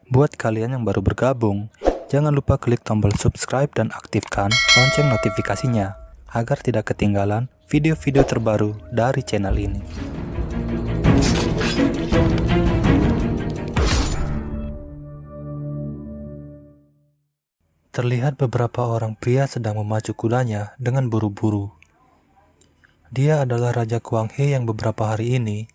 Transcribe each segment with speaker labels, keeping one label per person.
Speaker 1: Buat kalian yang baru bergabung, jangan lupa klik tombol subscribe dan aktifkan lonceng notifikasinya agar tidak ketinggalan video-video terbaru dari channel ini. Terlihat beberapa orang pria sedang memacu kudanya dengan buru-buru. Dia adalah Raja Kuang He yang beberapa hari ini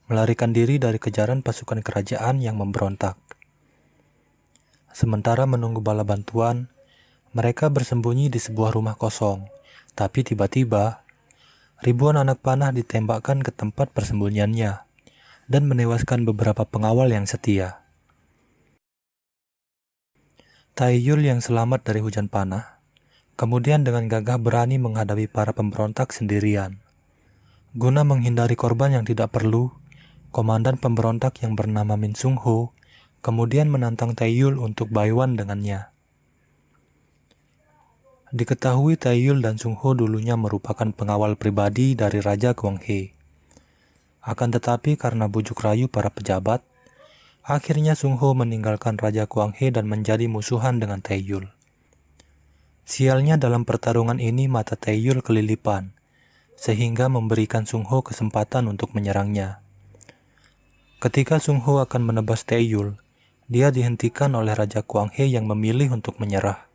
Speaker 1: melarikan diri dari kejaran pasukan kerajaan yang memberontak. Sementara menunggu bala bantuan, mereka bersembunyi di sebuah rumah kosong. Tapi tiba-tiba, ribuan anak panah ditembakkan ke tempat persembunyiannya dan menewaskan beberapa pengawal yang setia. Taiyul yang selamat dari hujan panah, kemudian dengan gagah berani menghadapi para pemberontak sendirian. Guna menghindari korban yang tidak perlu, komandan pemberontak yang bernama Min Sung Ho kemudian menantang Taiyul untuk baywan dengannya. Diketahui Taiyul dan Sung Ho dulunya merupakan pengawal pribadi dari Raja Kuang He. Akan tetapi karena bujuk rayu para pejabat, akhirnya Sung Ho meninggalkan Raja Kuang He dan menjadi musuhan dengan Taiyul. Sialnya dalam pertarungan ini mata Taiyul kelilipan, sehingga memberikan Sung Ho kesempatan untuk menyerangnya. Ketika Sung Ho akan menebas Taiyul, dia dihentikan oleh Raja Kuang He yang memilih untuk menyerah.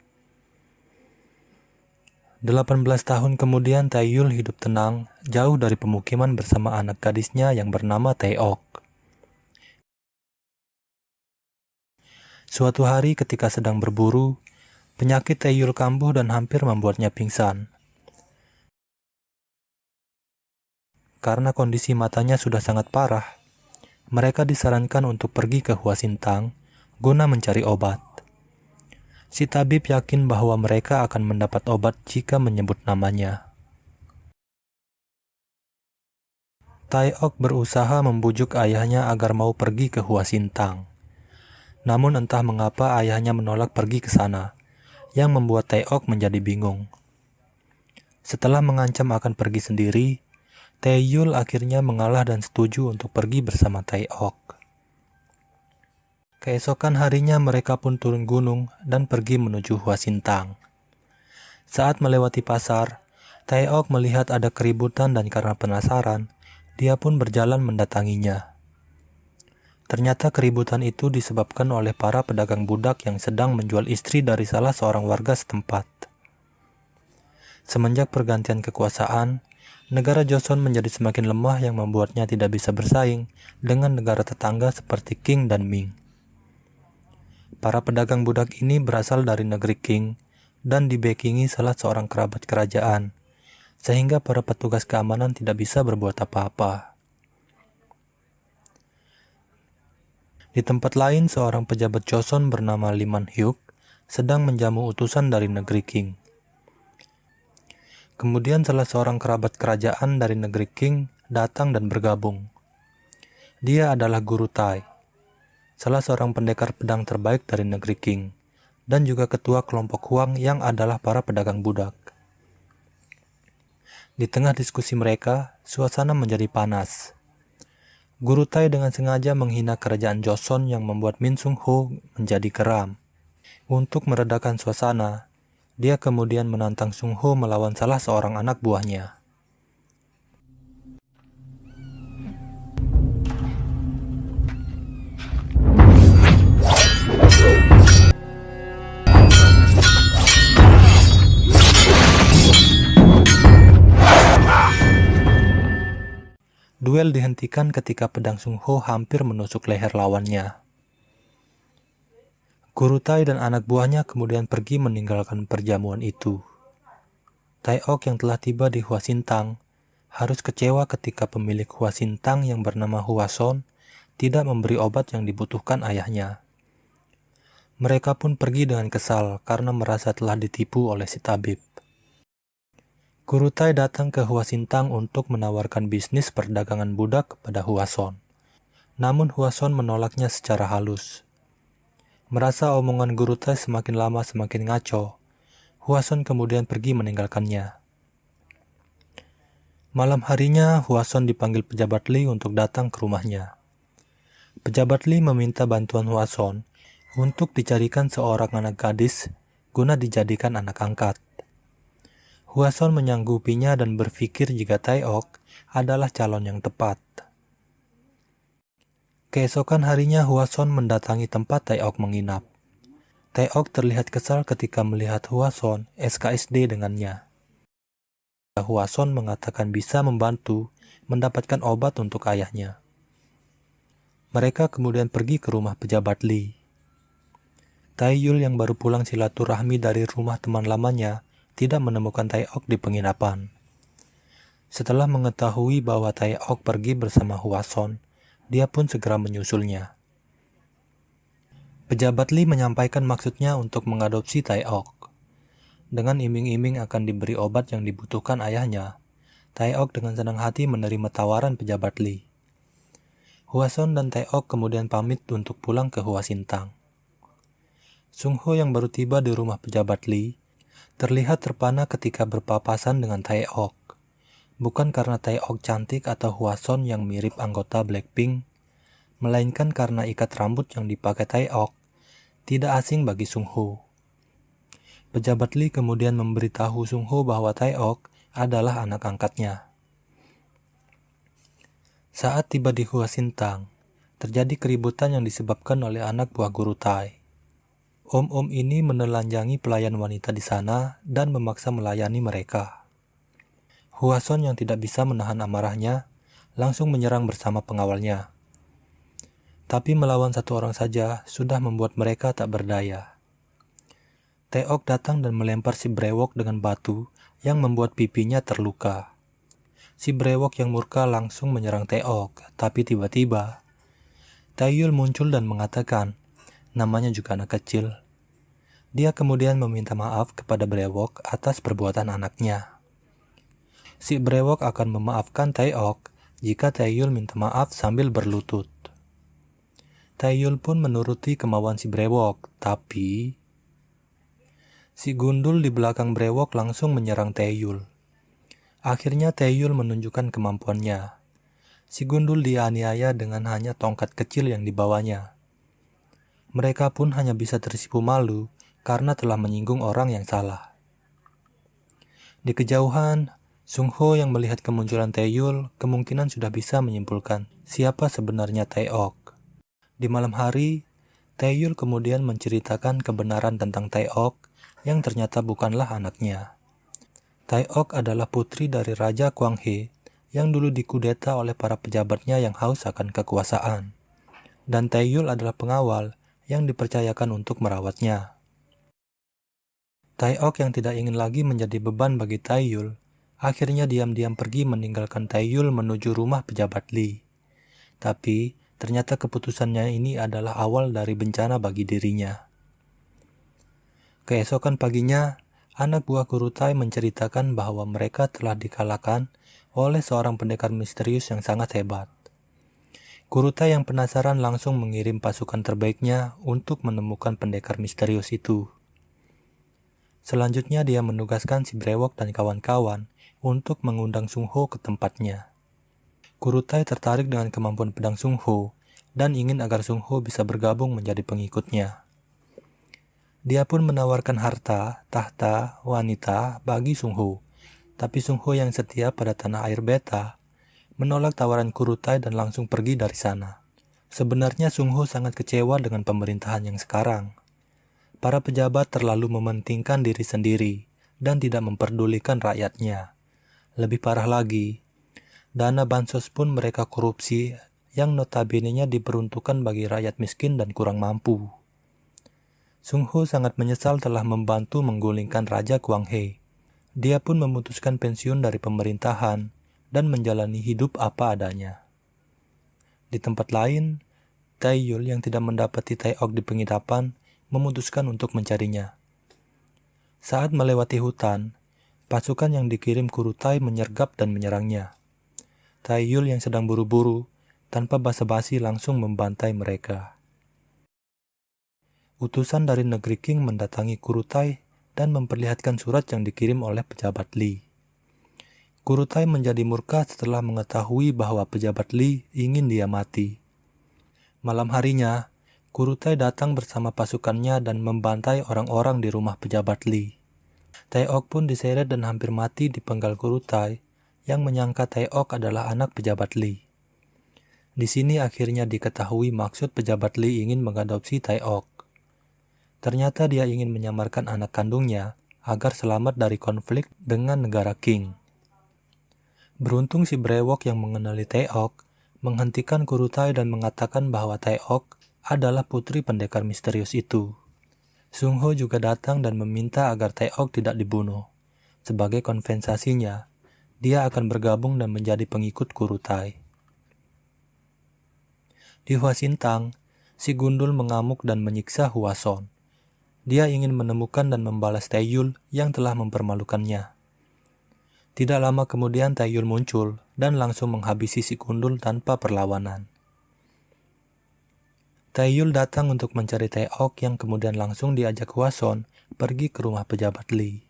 Speaker 1: 18 tahun kemudian Taiyul hidup tenang, jauh dari pemukiman bersama anak gadisnya yang bernama Taeok. Suatu hari ketika sedang berburu, penyakit Taiyul kambuh dan hampir membuatnya pingsan. Karena kondisi matanya sudah sangat parah, mereka disarankan untuk pergi ke Huasintang guna mencari obat. Si tabib yakin bahwa mereka akan mendapat obat jika menyebut namanya. Taeok berusaha membujuk ayahnya agar mau pergi ke Huasintang. Namun entah mengapa ayahnya menolak pergi ke sana, yang membuat Taeok menjadi bingung. Setelah mengancam akan pergi sendiri, Taiyul akhirnya mengalah dan setuju untuk pergi bersama Taeok. Keesokan harinya mereka pun turun gunung dan pergi menuju Huasintang. Saat melewati pasar, Taeok melihat ada keributan dan karena penasaran, dia pun berjalan mendatanginya. Ternyata keributan itu disebabkan oleh para pedagang budak yang sedang menjual istri dari salah seorang warga setempat. Semenjak pergantian kekuasaan, negara Joseon menjadi semakin lemah yang membuatnya tidak bisa bersaing dengan negara tetangga seperti Qing dan Ming. Para pedagang budak ini berasal dari negeri Qing dan dibekingi salah seorang kerabat kerajaan, sehingga para petugas keamanan tidak bisa berbuat apa-apa. Di tempat lain, seorang pejabat Joseon bernama Lee Man-hyuk sedang menjamu utusan dari negeri Qing. Kemudian salah seorang kerabat kerajaan dari negeri Qing datang dan bergabung. Dia adalah Guru Tai, salah seorang pendekar pedang terbaik dari negeri Qing, dan juga ketua kelompok Huang yang adalah para pedagang budak. Di tengah diskusi mereka, suasana menjadi panas. Guru Tai dengan sengaja menghina kerajaan Joseon yang membuat Min Sung Ho menjadi geram. Untuk meredakan suasana, dia kemudian menantang Sung Ho melawan salah seorang anak buahnya. Duel dihentikan ketika pedang Sung Ho hampir menusuk leher lawannya. Guru Tai dan anak buahnya kemudian pergi meninggalkan perjamuan itu. Taeok yang telah tiba di Huasintang harus kecewa ketika pemilik Huasintang yang bernama Huason tidak memberi obat yang dibutuhkan ayahnya. Mereka pun pergi dengan kesal karena merasa telah ditipu oleh si tabib. Guru Tai datang ke Huasintang untuk menawarkan bisnis perdagangan budak kepada Huason. Namun Huason menolaknya secara halus. Merasa omongan Guru Tai semakin lama semakin ngaco, Huason kemudian pergi meninggalkannya. Malam harinya, Huason dipanggil pejabat Li untuk datang ke rumahnya. Pejabat Li meminta bantuan Huason untuk dicarikan seorang anak gadis guna dijadikan anak angkat. Hwason menyanggupinya dan berpikir jika Taeok adalah calon yang tepat. Keesokan harinya Hwason mendatangi tempat Taeok menginap. Taeok terlihat kesal ketika melihat Hwason SKSD dengannya. Hwason mengatakan bisa membantu mendapatkan obat untuk ayahnya. Mereka kemudian pergi ke rumah pejabat Lee. Taeyul yang baru pulang silaturahmi dari rumah teman lamanya tidak menemukan Taeok di penginapan. Setelah mengetahui bahwa Taeok pergi bersama Hwason, dia pun segera menyusulnya. Pejabat Lee menyampaikan maksudnya untuk mengadopsi Taeok. Dengan iming-iming akan diberi obat yang dibutuhkan ayahnya, Taeok dengan senang hati menerima tawaran pejabat Lee. Hwason dan Taeok kemudian pamit untuk pulang ke Hwasintang. Sungho yang baru tiba di rumah pejabat Lee terlihat terpana ketika berpapasan dengan Taeok. Bukan karena Taeok cantik atau Hwason yang mirip anggota Blackpink, melainkan karena ikat rambut yang dipakai Taeok tidak asing bagi Sungho. Pejabat Lee kemudian memberitahu Sungho bahwa Taeok adalah anak angkatnya. Saat tiba di Hwasintang, terjadi keributan yang disebabkan oleh anak buah guru Tai. Om-om ini menelanjangi pelayan wanita di sana dan memaksa melayani mereka. Hwason yang tidak bisa menahan amarahnya langsung menyerang bersama pengawalnya. Tapi melawan satu orang saja sudah membuat mereka tak berdaya. Taeok datang dan melempar si brewok dengan batu yang membuat pipinya terluka. Si brewok yang murka langsung menyerang Taeok, tapi tiba-tiba Taeyul muncul dan mengatakan, namanya juga anak kecil. Dia kemudian meminta maaf kepada brewok atas perbuatan anaknya. Si brewok akan memaafkan Taeok jika Taeyul minta maaf sambil berlutut. Taeyul pun menuruti kemauan si brewok, tapi si gundul di belakang brewok langsung menyerang Taeyul. Akhirnya Taeyul menunjukkan kemampuannya. Si gundul dianiaya dengan hanya tongkat kecil yang dibawanya. Mereka pun hanya bisa tersipu malu karena telah menyinggung orang yang salah. Di kejauhan, Sungho yang melihat kemunculan Taeyul kemungkinan sudah bisa menyimpulkan siapa sebenarnya Taeok. Di malam hari, Taeyul kemudian menceritakan kebenaran tentang Taeok yang ternyata bukanlah anaknya. Taeok adalah putri dari Raja Kwanghe yang dulu dikudeta oleh para pejabatnya yang haus akan kekuasaan. Dan Taeyul adalah pengawal yang dipercayakan untuk merawatnya. Taeok yang tidak ingin lagi menjadi beban bagi Taeyul, akhirnya diam-diam pergi meninggalkan Taeyul menuju rumah pejabat Lee. Tapi, ternyata keputusannya ini adalah awal dari bencana bagi dirinya. Keesokan paginya, anak buah guru Tai menceritakan bahwa mereka telah dikalahkan oleh seorang pendekar misterius yang sangat hebat. Guru Tai yang penasaran langsung mengirim pasukan terbaiknya untuk menemukan pendekar misterius itu. Selanjutnya dia menugaskan si brewok dan kawan-kawan untuk mengundang Sungho ke tempatnya. Guru Tai tertarik dengan kemampuan pedang Sungho dan ingin agar Sungho bisa bergabung menjadi pengikutnya. Dia pun menawarkan harta, tahta, wanita bagi Sungho, tapi Sungho yang setia pada tanah air beta menolak tawaran Guru Tai dan langsung pergi dari sana. Sebenarnya Sungho sangat kecewa dengan pemerintahan yang sekarang. Para pejabat terlalu mementingkan diri sendiri dan tidak memperdulikan rakyatnya. Lebih parah lagi, dana bansos pun mereka korupsi yang notabene-nya diperuntukkan bagi rakyat miskin dan kurang mampu. Sungho sangat menyesal telah membantu menggulingkan Raja Kwanghe. Dia pun memutuskan pensiun dari pemerintahan dan menjalani hidup apa adanya. Di tempat lain, Taeyul yang tidak mendapati Taeok di penginapan memutuskan untuk mencarinya. Saat melewati hutan, pasukan yang dikirim Guru Tai menyergap dan menyerangnya. Taeyul yang sedang buru-buru, tanpa basa-basi langsung membantai mereka. Utusan dari negeri Qing mendatangi Guru Tai dan memperlihatkan surat yang dikirim oleh pejabat Lee. Guru Tai menjadi murka setelah mengetahui bahwa pejabat Lee ingin dia mati. Malam harinya, Guru Tai datang bersama pasukannya dan membantai orang-orang di rumah pejabat Li. Tai Ok pun diseret dan hampir mati dipenggal Guru Tai yang menyangka Tai Ok adalah anak pejabat Li. Di sini akhirnya diketahui maksud pejabat Li ingin mengadopsi Tai Ok. Ternyata dia ingin menyamarkan anak kandungnya agar selamat dari konflik dengan negara Qing. Beruntung si brewok yang mengenali Tai Ok menghentikan Guru Tai dan mengatakan bahwa Tai Ok adalah putri pendekar misterius itu. Sung Ho juga datang dan meminta agar Tai Ok tidak dibunuh. Sebagai kompensasinya, dia akan bergabung dan menjadi pengikut Guru Tai. Di Hwasintang, si gundul mengamuk dan menyiksa Hwason. Dia ingin menemukan dan membalas Taeyul yang telah mempermalukannya. Tidak lama kemudian Taeyul muncul dan langsung menghabisi si gundul tanpa perlawanan. Taeyul datang untuk mencari Tai Ok yang kemudian langsung diajak Hwason pergi ke rumah pejabat Li.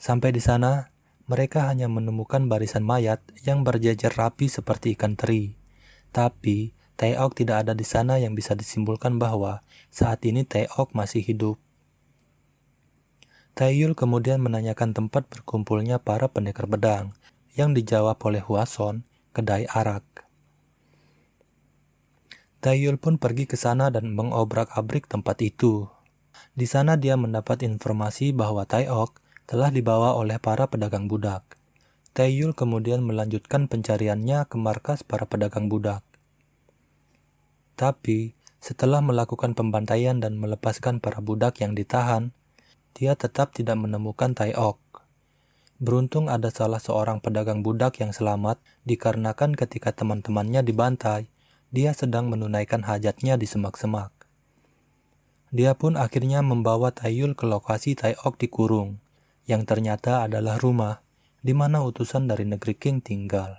Speaker 1: Sampai di sana, mereka hanya menemukan barisan mayat yang berjejer rapi seperti ikan teri. Tapi, Tai Ok tidak ada di sana yang bisa disimpulkan bahwa saat ini Tai Ok masih hidup. Taeyul kemudian menanyakan tempat berkumpulnya para pendekar pedang yang dijawab oleh Hwason, kedai arak. Taeyul pun pergi ke sana dan mengobrak-abrik tempat itu. Di sana dia mendapat informasi bahwa Tai Ok telah dibawa oleh para pedagang budak. Taeyul kemudian melanjutkan pencariannya ke markas para pedagang budak. Tapi, setelah melakukan pembantaian dan melepaskan para budak yang ditahan, dia tetap tidak menemukan Tai Ok. Beruntung ada salah seorang pedagang budak yang selamat dikarenakan ketika teman-temannya dibantai, dia sedang menunaikan hajatnya di semak-semak. Dia pun akhirnya membawa Taeyul ke lokasi Tai Ok dikurung, yang ternyata adalah rumah di mana utusan dari negeri Qing tinggal.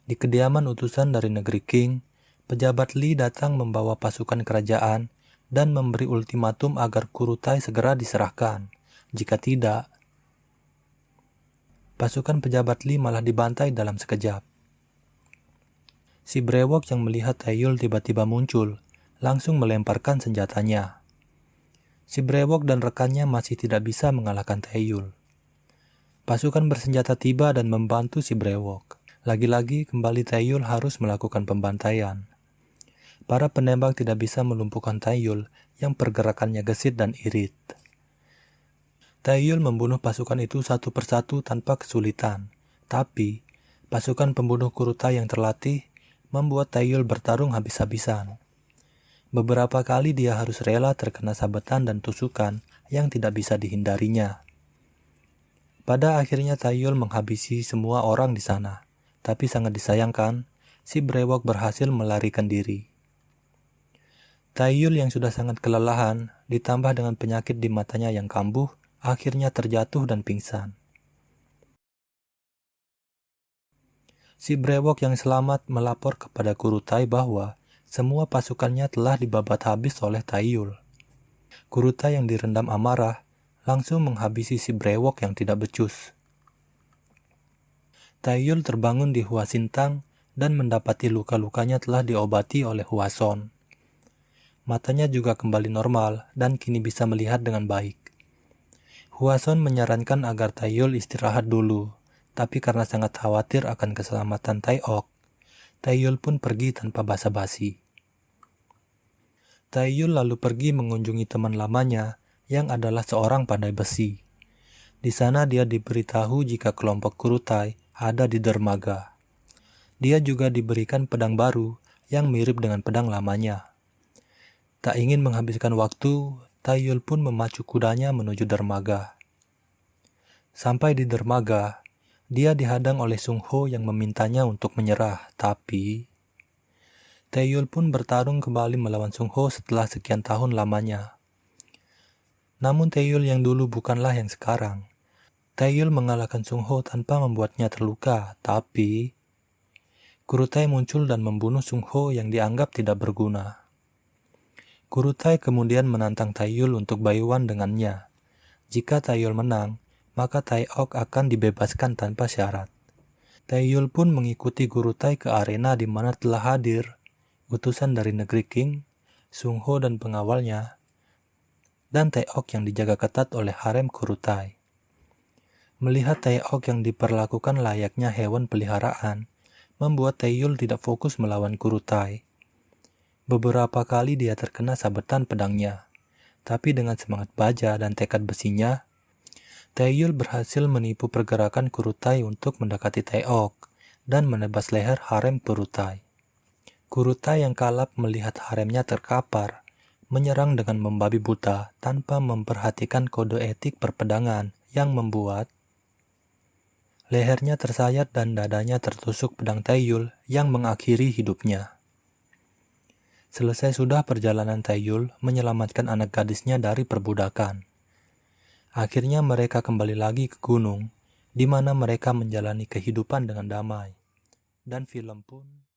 Speaker 1: Di kediaman utusan dari negeri Qing, pejabat Li datang membawa pasukan kerajaan dan memberi ultimatum agar Guru Tai segera diserahkan. Jika tidak, pasukan pejabat Li malah dibantai dalam sekejap. Si brewok yang melihat Taeyul tiba-tiba muncul, langsung melemparkan senjatanya. Si brewok dan rekannya masih tidak bisa mengalahkan Taeyul. Pasukan bersenjata tiba dan membantu si brewok. Lagi-lagi kembali Taeyul harus melakukan pembantaian. Para penembak tidak bisa melumpuhkan Taeyul yang pergerakannya gesit dan irit. Taeyul membunuh pasukan itu satu persatu tanpa kesulitan. Tapi, pasukan pembunuh Guru Tai yang terlatih membuat Taeyul bertarung habis-habisan. Beberapa kali dia harus rela terkena sabetan dan tusukan yang tidak bisa dihindarinya. Pada akhirnya Taeyul menghabisi semua orang di sana, tapi sangat disayangkan, si brewok berhasil melarikan diri. Taeyul yang sudah sangat kelelahan, ditambah dengan penyakit di matanya yang kambuh, akhirnya terjatuh dan pingsan. Si brewok yang selamat melapor kepada Guru Tai bahwa semua pasukannya telah dibabat habis oleh Taeyul. Guru Tai yang direndam amarah langsung menghabisi si brewok yang tidak becus. Taeyul terbangun di Hwasintang dan mendapati luka-lukanya telah diobati oleh Hwason. Matanya juga kembali normal dan kini bisa melihat dengan baik. Hwason menyarankan agar Taeyul istirahat dulu. Tapi karena sangat khawatir akan keselamatan Tai Ok, Taeyul pun pergi tanpa basa-basi. Taeyul lalu pergi mengunjungi teman lamanya yang adalah seorang pandai besi. Di sana dia diberitahu jika kelompok Guru Tai ada di dermaga. Dia juga diberikan pedang baru yang mirip dengan pedang lamanya. Tak ingin menghabiskan waktu, Taeyul pun memacu kudanya menuju dermaga. Sampai di dermaga, dia dihadang oleh Sung Ho yang memintanya untuk menyerah, tapi Taeyul pun bertarung kembali melawan Sung Ho setelah sekian tahun lamanya. Namun Taeyul yang dulu bukanlah yang sekarang. Taeyul mengalahkan Sung Ho tanpa membuatnya terluka, tapi Guru Tai muncul dan membunuh Sung Ho yang dianggap tidak berguna. Guru Tai kemudian menantang Taeyul untuk bayuan dengannya. Jika Taeyul menang, maka Tai Ok akan dibebaskan tanpa syarat. Taeyul pun mengikuti Guru Tai ke arena di mana telah hadir utusan dari negeri King, Sung Ho dan pengawalnya, dan Taeok yang dijaga ketat oleh harem Kurutai. Melihat Taeok yang diperlakukan layaknya hewan peliharaan, membuat Taeyul tidak fokus melawan Kurutai. Beberapa kali dia terkena sabetan pedangnya, tapi dengan semangat baja dan tekad besinya, Taeyul berhasil menipu pergerakan Kurutai untuk mendekati Taeok dan menebas leher harem Kurutai. Kurutai yang kalap melihat haremnya terkapar, menyerang dengan membabi buta tanpa memperhatikan kode etik perpedangan yang membuat lehernya tersayat dan dadanya tertusuk pedang Taeyul yang mengakhiri hidupnya. Selesai sudah perjalanan Taeyul menyelamatkan anak gadisnya dari perbudakan. Akhirnya mereka kembali lagi ke gunung, di mana mereka menjalani kehidupan dengan damai. Dan film pun